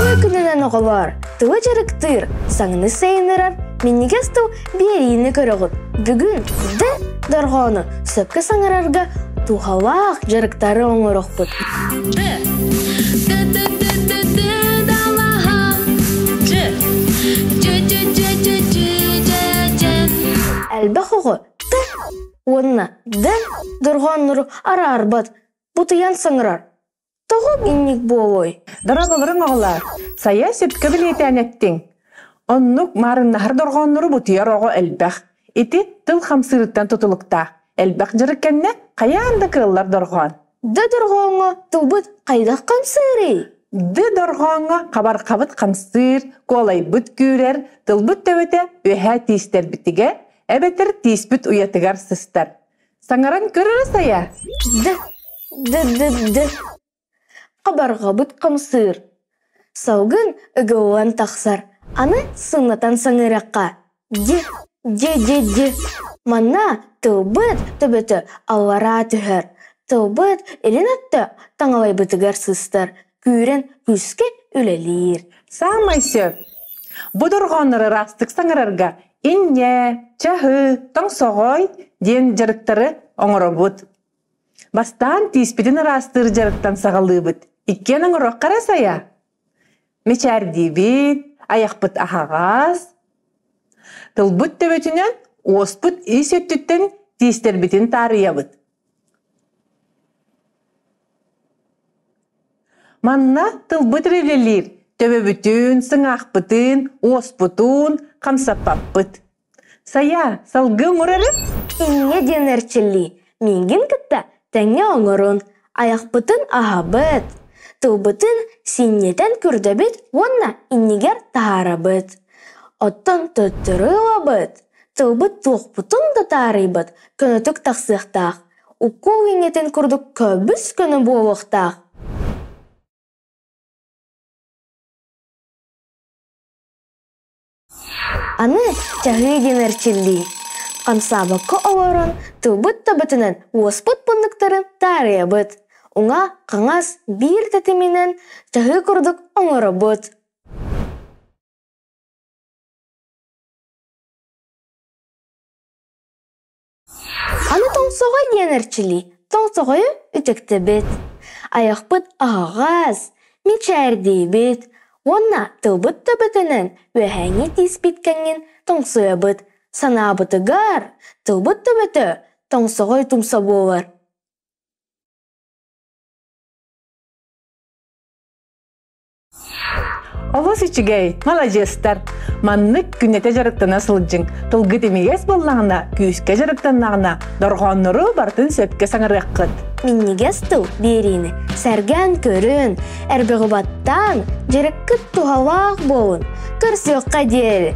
Тыва күнінен оғылар, тыва жарықтыр, саңыны сайынырар, меннігесту берейіні көріғыт. Бүгін де дұрғаны сөпкі саңырарға тухалақ жарықтары оңырық бұд. Әлбі қоғы ды, онына дін дұрған нұры арар бұд, бұтыян саңырар. Тоғы инник болой. Дырабылырың оғылар, сая сөпкі білетен еттің. Оннук марын нахар дұрған нұры бұтыяр оғы әлбәқ. Ити тыл қамсырыттан тұтылықта. Әлбәқ жырыккенне қаяғында кырылар дұрған. Ды дұрғанға тұлбыт қайдақ қамсыры? Ды дұрғанға қабар қабыт қамсыр, колай бұт күйрер, тылбыт төбеті өйә тиістер бітіге, әбетір тиіспіт ұятығар сыстар. Саңаран көрірі сая? Ды. Қабарға бұт қамсыр. Саугын үгіуан тақсар. Аны сыңнатан саңыраққа. Де. Манна тылбыт төбеті алвара түхір. Тылбыт елін атты таңалай бұтығар сыстар. Күйрен күске үлелер. Самай сөп. Бұдырғаныры растық саңырарға инне, чахы, таң соғой ден жарықтары оңыры бұд. Бастан тиіспетін растыр жарықтан сағалы бұд. Иккен оңырық қарасая. Мечәрді бет, аяқ бұд ағағаз. Тылбыт төбетінен оспыт ес өттіттен тиістер бетін тария бұд. Манна тылбыт ревлелер, төбе бүтін, сыңақ бұтын, оспытын, қамсапап бұд. Сая, салғы мұрары? Инне денерчілі. Менген кітті тәңе оңырын, аяқ бұтын аға бұд. Тылбытын синнетен күрді бұд, онна иннегер тағара бұд. Оттан төттіріла бұд. Тылбыт тұқ бұтын да тағары бұд, күнітік тақсықтақ. Укол иннетен күрдік көбіс күні болықтақ. Аны чағы денерчілі. Қамсабыққа оларын тылбыт табытынан оспыт бұндықтарын тария бұд. Оңа қаңас бір тәтіменен чағы күрдік оңыры бұд. Аны тоңсоғай денерчілі. Тоңсоғайы үтікті бет. Аяқ бұд ағағаз, мечәрді бет. Онна тылбыт табытынан өәңі тиіс біткенген тоңсоя бұд. Сана бұтығар, тылбыт табыты тоңсоғай тұмса болар. Олыс үчігей, малажестар. Маннык күннете жарықтана сылджың. Тылгыт емегес боллағына, күйіске жарықтанағына, дұрғаныры бартын сөпке саңырық қыд. Миннегес тұл берейіні, сәрген көрін, әрбіғі баттан жарыққыт тұғалақ болын. Көрсіққа дейі.